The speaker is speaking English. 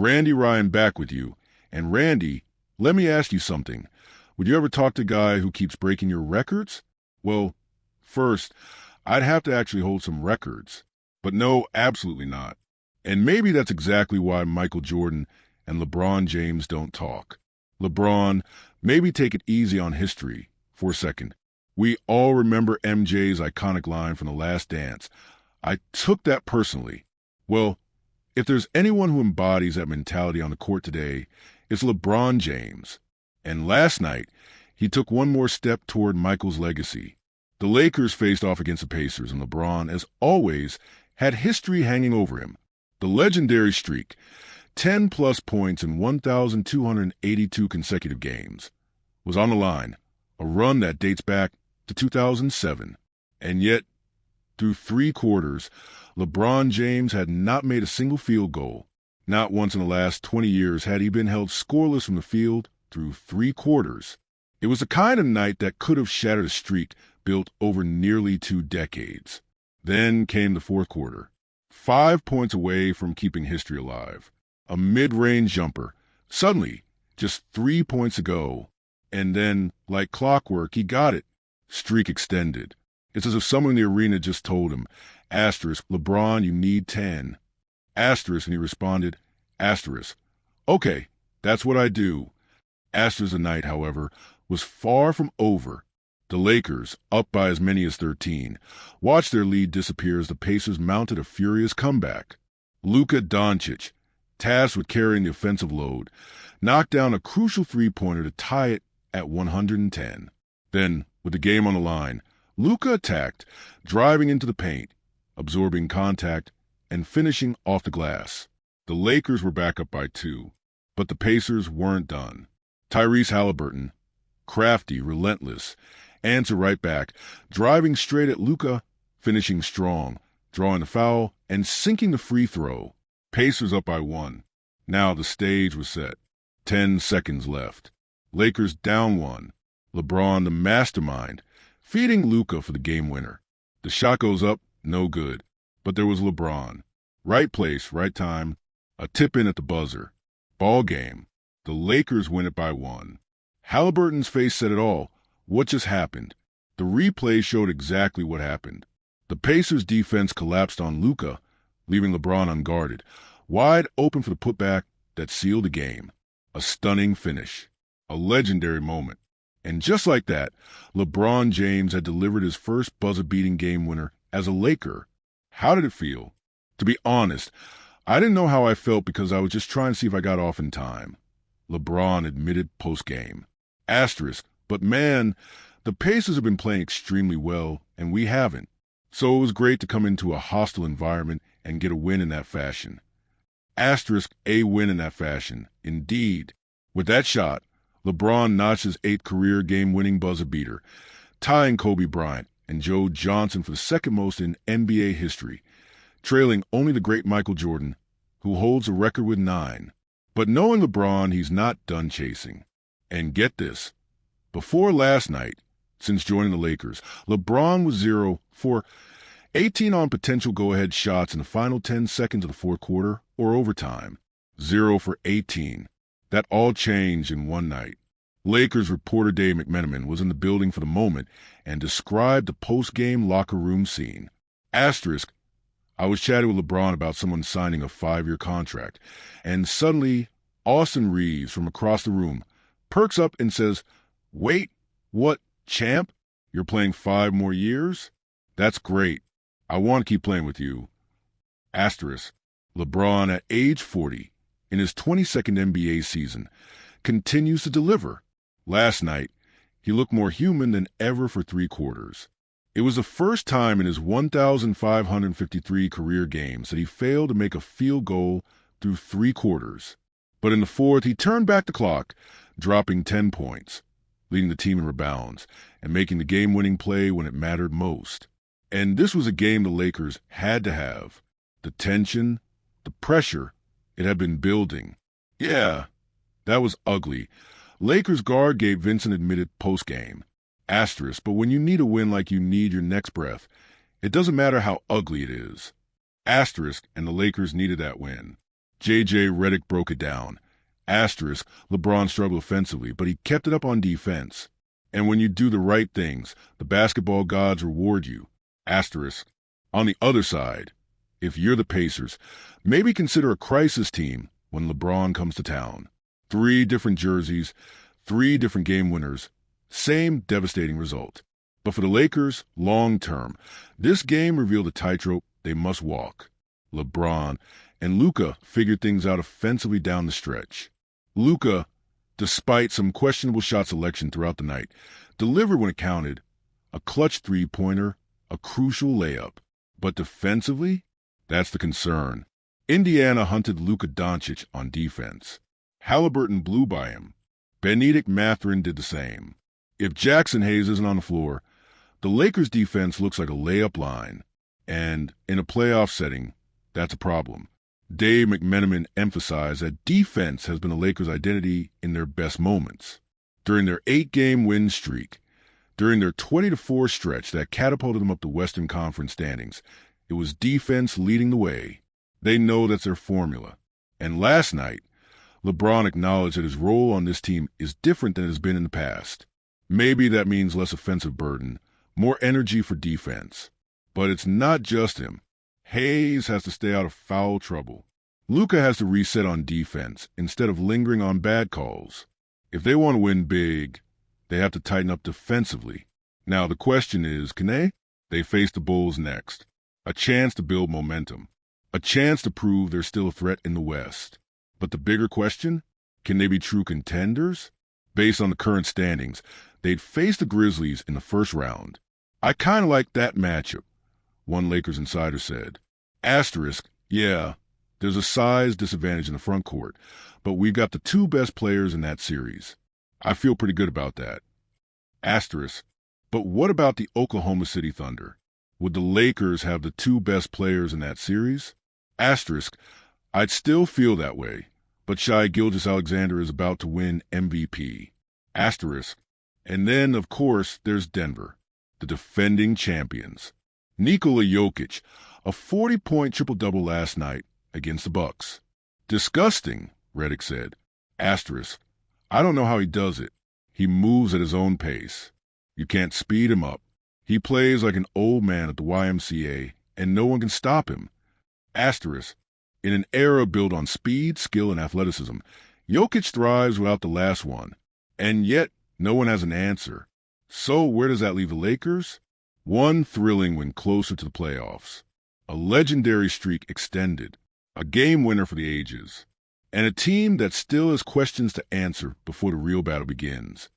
Randy Ryan back with you. And Randy, let me ask you something. Would you ever talk to a guy who keeps breaking your records? Well, first, I'd have to actually hold some records. But no, absolutely not. And maybe that's exactly why Michael Jordan and LeBron James don't talk. LeBron, maybe take it easy on history for a second. We all remember MJ's iconic line from The Last Dance. I took that personally. Well, if there's anyone who embodies that mentality on the court today, it's LeBron James. And last night, he took one more step toward Michael's legacy. The Lakers faced off against the Pacers, and LeBron, as always, had history hanging over him. The legendary streak, 10-plus points in 1,282 consecutive games, was on the line, a run that dates back to 2007. And yet, through 3 quarters, LeBron James had not made a single field goal. Not once in the last 20 years had he been held scoreless from the field through 3 quarters. It was the kind of night that could have shattered a streak built over nearly 2 decades. Then came the fourth quarter. 5 points away from keeping history alive. A mid-range jumper. Suddenly, just 3 points to go. And then, like clockwork, he got it. Streak extended. It's as if someone in the arena just told him, asterisk, LeBron, you need 10. Asterisk, and he responded, asterisk, okay, that's what I do. Asterisk the night, however, was far from over. The Lakers, up by as many as 13, watched their lead disappear as the Pacers mounted a furious comeback. Luka Doncic, tasked with carrying the offensive load, knocked down a crucial three-pointer to tie it at 110. Then, with the game on the line, Luka attacked, driving into the paint, absorbing contact, and finishing off the glass. The Lakers were back up by 2, but the Pacers weren't done. Tyrese Halliburton, crafty, relentless, answered right back, driving straight at Luka, finishing strong, drawing the foul, and sinking the free throw. Pacers up by 1. Now the stage was set. 10 seconds left. Lakers down 1. LeBron, the mastermind, feeding Luka for the game winner. The shot goes up, no good. But there was LeBron. Right place, right time. A tip-in at the buzzer. Ball game. The Lakers win it by 1. Halliburton's face said it all. What just happened? The replay showed exactly what happened. The Pacers' defense collapsed on Luka, leaving LeBron unguarded, wide open for the putback that sealed the game. A stunning finish. A legendary moment. And just like that, LeBron James had delivered his first buzzer-beating game winner as a Laker. How did it feel? To be honest, I didn't know how I felt because I was just trying to see if I got off in time. LeBron admitted post-game. Asterisk, but man, the Pacers have been playing extremely well, and we haven't. So it was great to come into a hostile environment and get a win in that fashion. Asterisk, a win in that fashion. Indeed. With that shot, LeBron notched his 8th career game-winning buzzer beater, tying Kobe Bryant and Joe Johnson for the second most in NBA history, trailing only the great Michael Jordan, who holds the record with 9. But knowing LeBron, he's not done chasing. And get this, before last night, since joining the Lakers, LeBron was 0 for 18 on potential go-ahead shots in the final 10 seconds of the fourth quarter or overtime. 0 for 18. That all changed in one night. Lakers reporter Dave McMenamin was in the building for the moment and described the post-game locker room scene. Asterisk, I was chatting with LeBron about someone signing a 5-year contract, and suddenly Austin Reeves from across the room perks up and says, "Wait, what, champ? You're playing 5 more years? That's great. I want to keep playing with you." Asterisk, LeBron at age 40, in his 22nd NBA season, continues to deliver. Last night, he looked more human than ever for 3 quarters. It was the first time in his 1,553 career games that he failed to make a field goal through 3 quarters. But in the fourth, he turned back the clock, dropping 10 points, leading the team in rebounds, and making the game-winning play when it mattered most. And this was a game the Lakers had to have. The tension, the pressure, it had been building. Yeah, that was ugly. Lakers guard Gabe Vincent admitted post-game. Asterisk, but when you need a win like you need your next breath, it doesn't matter how ugly it is. Asterisk, and the Lakers needed that win. J.J. Redick broke it down. Asterisk, LeBron struggled offensively, but he kept it up on defense. And when you do the right things, the basketball gods reward you. Asterisk. On the other side, if you're the Pacers, maybe consider a crisis team when LeBron comes to town. 3 different jerseys, 3 different game winners, same devastating result. But for the Lakers, long term, this game revealed a tightrope they must walk. LeBron and Luka figured things out offensively down the stretch. Luka, despite some questionable shot selection throughout the night, delivered when it counted, a clutch three-pointer, a crucial layup. But defensively, that's the concern. Indiana hunted Luka Doncic on defense. Halliburton blew by him. Benedict Mathurin did the same. If Jackson Hayes isn't on the floor, the Lakers' defense looks like a layup line. And in a playoff setting, that's a problem. Dave McMenamin emphasized that defense has been the Lakers' identity in their best moments. During their 8-game win streak, during their 20-4 stretch that catapulted them up the Western Conference standings, it was defense leading the way. They know that's their formula. And last night, LeBron acknowledged that his role on this team is different than it has been in the past. Maybe that means less offensive burden, more energy for defense. But it's not just him. Hayes has to stay out of foul trouble. Luka has to reset on defense instead of lingering on bad calls. If they want to win big, they have to tighten up defensively. Now the question is, can they? They face the Bulls next. A chance to build momentum. A chance to prove they're still a threat in the West. But the bigger question, can they be true contenders? Based on the current standings, they'd face the Grizzlies in the first round. I kind of like that matchup, one Lakers insider said. Asterisk, yeah, there's a size disadvantage in the front court, but we've got the 2 best players in that series. I feel pretty good about that. Asterisk, but what about the Oklahoma City Thunder? Would the Lakers have the 2 best players in that series? Asterisk, I'd still feel that way, but Shai Gilgeous-Alexander is about to win MVP. Asterisk, and then, of course, there's Denver, the defending champions. Nikola Jokic, a 40-point triple-double last night against the Bucks. Disgusting, Redick said. Asterisk, I don't know how he does it. He moves at his own pace. You can't speed him up. He plays like an old man at the YMCA, and no one can stop him. Asterisk, in an era built on speed, skill, and athleticism, Jokic thrives without the last one. And yet, no one has an answer. So where does that leave the Lakers? One thrilling win closer to the playoffs. A legendary streak extended. A game winner for the ages. And a team that still has questions to answer before the real battle begins.